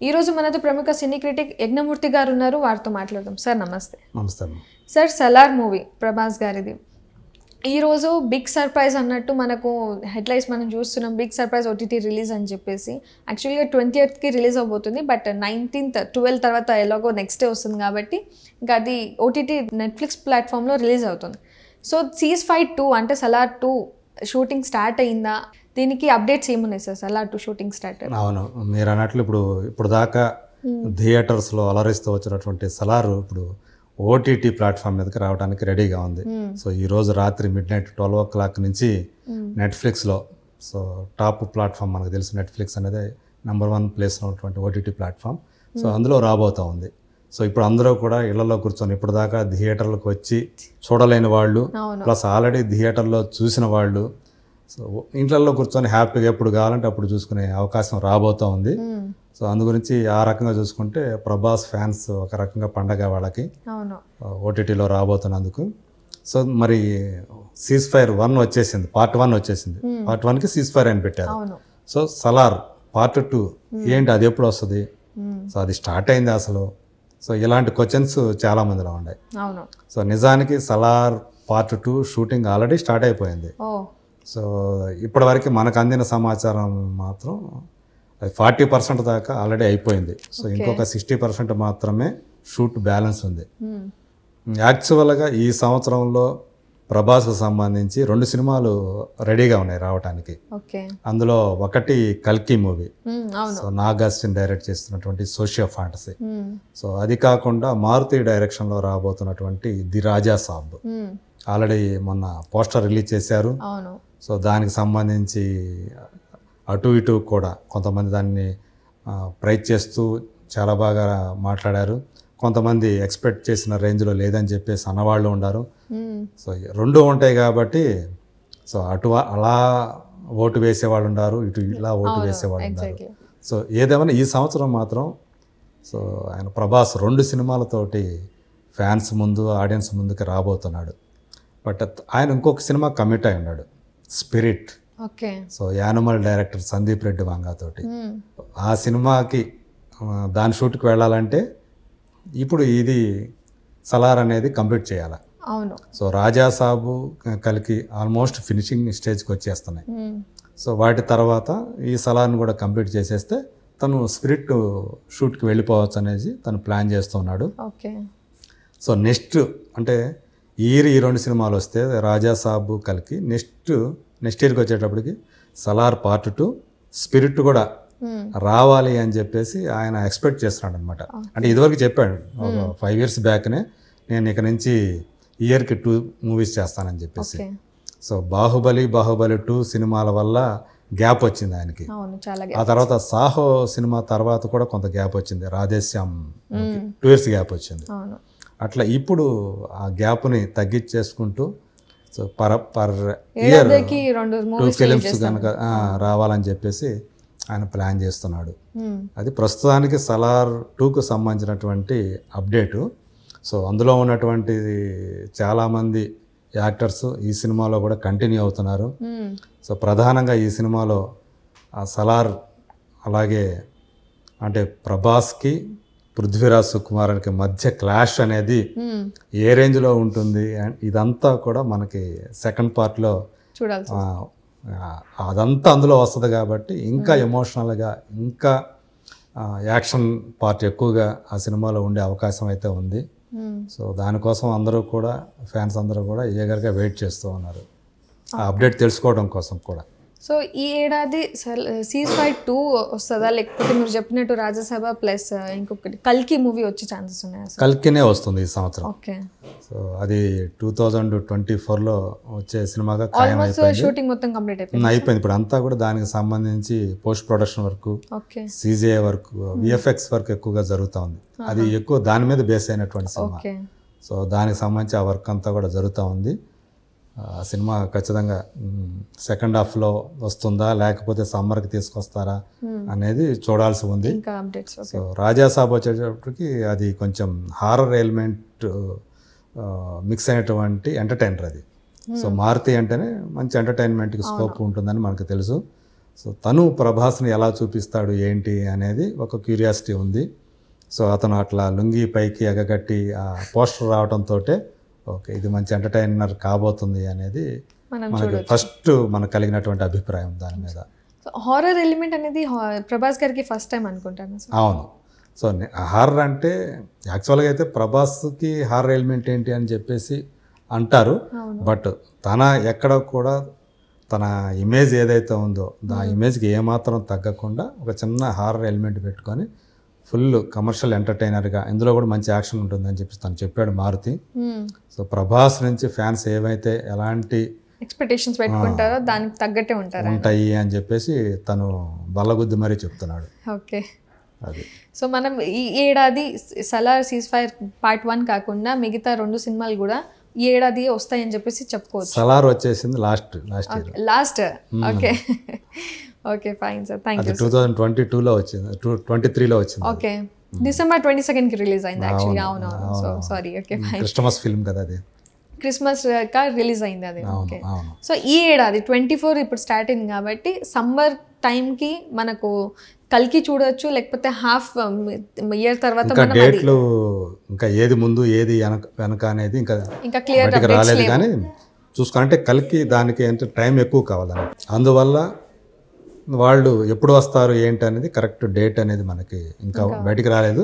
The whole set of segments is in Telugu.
ఈరోజు మనతో ప్రముఖ సినీ క్రిటిక్ యజ్ఞమూర్తి గారు ఉన్నారు. వారితో మాట్లాడదాం. సార్ నమస్తే. నమస్తే. సార్, సలార్ మూవీ ప్రభాస్ గారిది ఈరోజు బిగ్ సర్ప్రైజ్ అన్నట్టు మనకు హెడ్లైన్స్ మనం చూస్తున్నాం. బిగ్ సర్ప్రైజ్ ఓటీటీ రిలీజ్ అని చెప్పేసి యాక్చువల్గా 20th రిలీజ్ అవబోతుంది. బట్ 19th 12 తర్వాత ఎలాగో నెక్స్ట్ డే వస్తుంది కాబట్టి ఇంకా అది ఓటీటీ నెట్ఫ్లిక్స్ ప్లాట్ఫామ్లో రిలీజ్ అవుతుంది. సో సీజ్ ఫైట్ 2 అంటే సలార్ 2 షూటింగ్ స్టార్ట్ అయిందా? దీనికి అప్డేట్స్ ఏమున్నాయి సార్? Salaar 2 shooting start. అవును, మీరు అన్నట్లు ఇప్పుడు దాకా థియేటర్స్లో అలరిస్తూ వచ్చినటువంటి సలార్ ఇప్పుడు ఓటీటీ ప్లాట్ఫామ్ మీదకి రావడానికి రెడీగా ఉంది. సో ఈరోజు రాత్రి midnight 12 o'clock నుంచి నెట్ఫ్లిక్స్లో, సో టాప్ ప్లాట్ఫామ్ మనకు తెలుసు, నెట్ఫ్లిక్స్ అనేది నెంబర్ 1 ప్లేస్లో ఉన్నటువంటి ఓటీటీ ప్లాట్ఫామ్. సో అందులో రాబోతూ ఉంది. సో ఇప్పుడు అందరూ కూడా ఇళ్లలో కూర్చొని ఇప్పుడు దాకా థియేటర్లకు వచ్చి చూడలేని వాళ్ళు, ప్లస్ ఆల్రెడీ థియేటర్లో చూసిన వాళ్ళు, సో ఇంట్లలో కూర్చొని హ్యాపీగా ఎప్పుడు కావాలంటే అప్పుడు చూసుకునే అవకాశం రాబోతూ ఉంది. సో అందు గురించి ఆ రకంగా చూసుకుంటే ప్రభాస్ ఫ్యాన్స్ ఒక రకంగా పండగ వాళ్ళకి ఓటీటీలో రాబోతున్నందుకు. సో మరి సీజ్ ఫైర్ 1 వచ్చేసింది, పార్ట్ 1 వచ్చేసింది. పార్ట్ 1కి సీజ్ ఫైర్ అని పెట్టారు. సో సలార్ పార్ట్ 2 ఏంటి, అది ఎప్పుడు వస్తుంది? సో అది స్టార్ట్ అయింది అసలు? సో ఇలాంటి క్వశ్చన్స్ చాలా మందిలో ఉన్నాయి. సో నిజానికి Salaar part 2 shooting already start అయిపోయింది. సో ఇప్పటివరకు మనకు అందిన సమాచారం మాత్రం 40% దాకా ఆల్రెడీ అయిపోయింది. సో ఇంకొక 60% మాత్రమే షూట్ బ్యాలెన్స్ ఉంది. యాక్చువల్గా ఈ సంవత్సరంలో ప్రభాస్కు సంబంధించి 2 సినిమాలు రెడీగా ఉన్నాయి రావడానికి. అందులో ఒకటి కల్కి movie, so Nag Ashwin direct చేస్తున్నటువంటి సోషియో ఫ్యాంటసీ. సో అది కాకుండా మారుతి డైరెక్షన్లో రాబోతున్నటువంటి ది రాజా సాబ్. ఆల్రెడీ మొన్న పోస్టర్ రిలీజ్ చేశారు. సో దానికి సంబంధించి అటు ఇటు కూడా కొంతమంది దాన్ని ప్రైజ్ చేస్తూ చాలా బాగా మాట్లాడారు. కొంతమంది ఎక్స్పెక్ట్ చేసిన రేంజ్లో లేదని చెప్పేసి అన్నవాళ్ళు ఉన్నారు. సో 2 ఉంటాయి కాబట్టి సో అటు అలా ఓటు వేసేవాళ్ళు ఉన్నారు, ఇటు ఇలా ఓటు వేసేవాళ్ళు ఉన్నారు. సో ఏదేమైనా ఈ సంవత్సరం మాత్రం సో ఆయన ప్రభాస్ 2 సినిమాలతోటి ఫ్యాన్స్ ముందు, ఆడియన్స్ ముందుకు రాబోతున్నాడు. బట్ ఆయన ఇంకొక సినిమా కమిట్ అయి ఉన్నాడు, Spirit. So Animal director Sandeep Reddy వంగాతోటి ఆ సినిమాకి దాని షూట్కి వెళ్ళాలంటే ఇప్పుడు ఇది సలార్ అనేది కంప్లీట్ చేయాలి. సో రాజా సాబు కలికి ఆల్మోస్ట్ ఫినిషింగ్ స్టేజ్కి వచ్చేస్తున్నాయి. సో వాటి తర్వాత ఈ సలార్ని కూడా కంప్లీట్ చేసేస్తే తను స్పిరిట్ షూట్కి వెళ్ళిపోవచ్చు అనేది తను ప్లాన్ చేస్తున్నాడు. సో నెక్స్ట్ అంటే ఈ 2 సినిమాలు వస్తే రాజా సాబు కలికి నెక్స్ట్ ఇయర్కి వచ్చేటప్పటికి సలార్ పార్ట్ 2 స్పిరిట్ కూడా రావాలి అని చెప్పేసి ఆయన ఎక్స్పెక్ట్ చేస్తున్నాడు అనమాట. అంటే ఇదివరకు చెప్పాడు 5 years బ్యాక్నే, నేను ఇక నుంచి ఇయర్కి 2 మూవీస్ చేస్తానని చెప్పేసి. సో బాహుబలి 2 సినిమాల వల్ల గ్యాప్ వచ్చింది ఆయనకి. ఆ తర్వాత సాహో సినిమా తర్వాత కూడా కొంత గ్యాప్ వచ్చింది, రాధేశ్యామ్ 2 years గ్యాప్ వచ్చింది. అట్లా ఇప్పుడు ఆ గ్యాప్ని తగ్గించేసుకుంటూ సో పర్ ఇయర్ 2 ఫిలిమ్స్ కనుక రావాలని చెప్పేసి ఆయన ప్లాన్ చేస్తున్నాడు. అది ప్రస్తుతానికి సలార్ 2కు సంబంధించినటువంటి అప్డేటు. సో అందులో ఉన్నటువంటి చాలామంది యాక్టర్స్ ఈ సినిమాలో కూడా కంటిన్యూ అవుతున్నారు. సో ప్రధానంగా ఈ సినిమాలో సలార్ అలాగే అంటే ప్రభాస్కి పృథ్వీరాజ్ సుకుమార్కి మధ్య క్లాష్ అనేది ఏ రేంజ్లో ఉంటుంది ఇదంతా కూడా మనకి సెకండ్ పార్ట్లో అదంతా అందులో వస్తుంది కాబట్టి ఇంకా ఎమోషనల్గా, ఇంకా యాక్షన్ పార్ట్ ఎక్కువగా ఆ సినిమాలో ఉండే అవకాశం అయితే ఉంది. సో దానికోసం అందరూ కూడా ఫ్యాన్స్ అందరూ కూడా ఈగర్గా వెయిట్ చేస్తూ ఉన్నారు ఆ అప్డేట్ తెలుసుకోవడం కోసం కూడా. సో ఈ ఏడాది సీజ్ ఫైట్ 2 వస్తుందా, లేకపోతే మీరు చెప్పినట్టు రాజసభ ప్లస్ ఇంకొకటి కల్కి మూవీ వచ్చే ఛాన్సెస్ ఉన్నాయా? కల్కినే వస్తుంది ఈ సంవత్సరం. సో అది 2024లో వచ్చే సినిమాగా షూటింగ్ మొత్తం కంప్లీట్ అయిపోయింది. ఇప్పుడు అంతా కూడా దానికి సంబంధించి post production work, CGI work, VFX work ఎక్కువగా జరుగుతూ ఉంది. అది ఎక్కువ దాని మీద బేస్ అయినటువంటి సినిమా. సో దానికి సంబంధించి ఆ వర్క్ అంతా కూడా జరుగుతూ ఉంది. ఆ సినిమా ఖచ్చితంగా సెకండ్ హాఫ్లో వస్తుందా లేకపోతే సమ్మర్కి తీసుకొస్తారా అనేది చూడాల్సి ఉంది. సో రాజాసాబ్ వచ్చేటప్పటికి అది కొంచెం హారర్ ఎలిమెంట్ మిక్స్ అయినటువంటి ఎంటర్టైనర్ అది. సో మారుతి అంటేనే మంచి ఎంటర్టైన్మెంట్కి స్కోప్ ఉంటుందని మనకు తెలుసు. సో తను ప్రభాస్ని ఎలా చూపిస్తాడు ఏంటి అనేది ఒక క్యూరియాసిటీ ఉంది. సో అతను అట్లా లుంగి పైకి ఎగగట్టి ఆ పోస్టర్ రావడంతో ఓకే ఇది మంచి ఎంటర్టైనర్ కాబోతుంది అనేది మనకి ఫస్ట్ మనకు కలిగినటువంటి అభిప్రాయం దాని మీద. సో హారర్ ఎలిమెంట్ అనేది ప్రభాస్ గారికి ఫస్ట్ టైం అనుకుంటాను. అవును. సో హారర్ అంటే యాక్చువల్గా అయితే ప్రభాస్కి హారర్ ఎలిమెంట్ ఏంటి అని చెప్పేసి అంటారు. బట్ తన ఎక్కడ కూడా తన ఇమేజ్ ఏదైతే ఉందో ఆ ఇమేజ్కి ఏమాత్రం తగ్గకుండా ఒక చిన్న హారర్ ఎలిమెంట్ పెట్టుకొని ఫుల్ కమర్షియల్ ఎంటర్టైనర్గా, ఇందులో కూడా మంచి యాక్షన్ ఉంటుందని చెప్పి తను చెప్పాడు మారుతి. సో ప్రభాస్ నుంచి ఫ్యాన్స్ ఏవైతే ఎలాంటి ఎక్స్పెక్టేషన్స్ పెట్టుకుంటారో దానికి తగ్గట్టే ఉంటాయి అని చెప్పేసి తను బల్లగుద్ది మరీ చెప్తున్నాడు. ఓకే. అది సో మనం ఈ ఏడాది సలార్ సీజ్ఫైర్ పార్ట్ 1 కాకుండా మిగతా 2 సినిమాలు కూడా ఈ ఏడాది వస్తాయని చెప్పేసి చెప్పుకోవచ్చు. సలార్ వచ్చేసింది last okay. Okay fine sir, thank you. 2022లో వచ్చింది, 23లో వచ్చింది. ఓకే, December 22nd కి రిలీజ్ అయింది యాక్చువల్లీ. అవునవును, so sorry. Okay fine. Christmas film కదా అది, క్రిస్మస్ కా రిలీజ్ అయింది అది. ఓకే. సో ఈ ఏడాది 24 ఇప్పుడు స్టార్ట్ అయింది కాబట్టి సమ్మర్ టైంకి మనకు కల్కి చూడొచ్చు, లేకపోతే హాఫ్ ఇయర్ తర్వాత డేట్లు ఇంకా ఏది ముందు ఏది వెనక అనేది ఇంకా క్లియర్ రాలేదు. కానీ చూసుకుంటే కల్కి దానికి ఏంటంటే టైం ఎక్కువ కావాలని, అందువల్ల వాళ్ళు ఎప్పుడు వస్తారు ఏంటి అనేది కరెక్ట్ డేట్ అనేది మనకి ఇంకా బయటికి రాలేదు.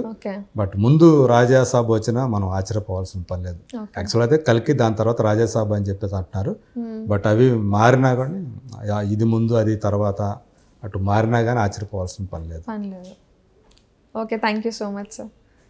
బట్ ముందు రాజాసాబ్ వచ్చినా మనం ఆశ్చర్యపోవాల్సిన పని లేదు. యాక్చువల్ అయితే కల్కి దాని తర్వాత రాజాసాబ్ అని చెప్పేసి అంటున్నారు. బట్ అవి మారినా కానీ ఇది ముందు అది తర్వాత అటు మారినా కానీ ఆశ్చర్యపోవాల్సిన పని లేదు. Okay, thank you so much sir.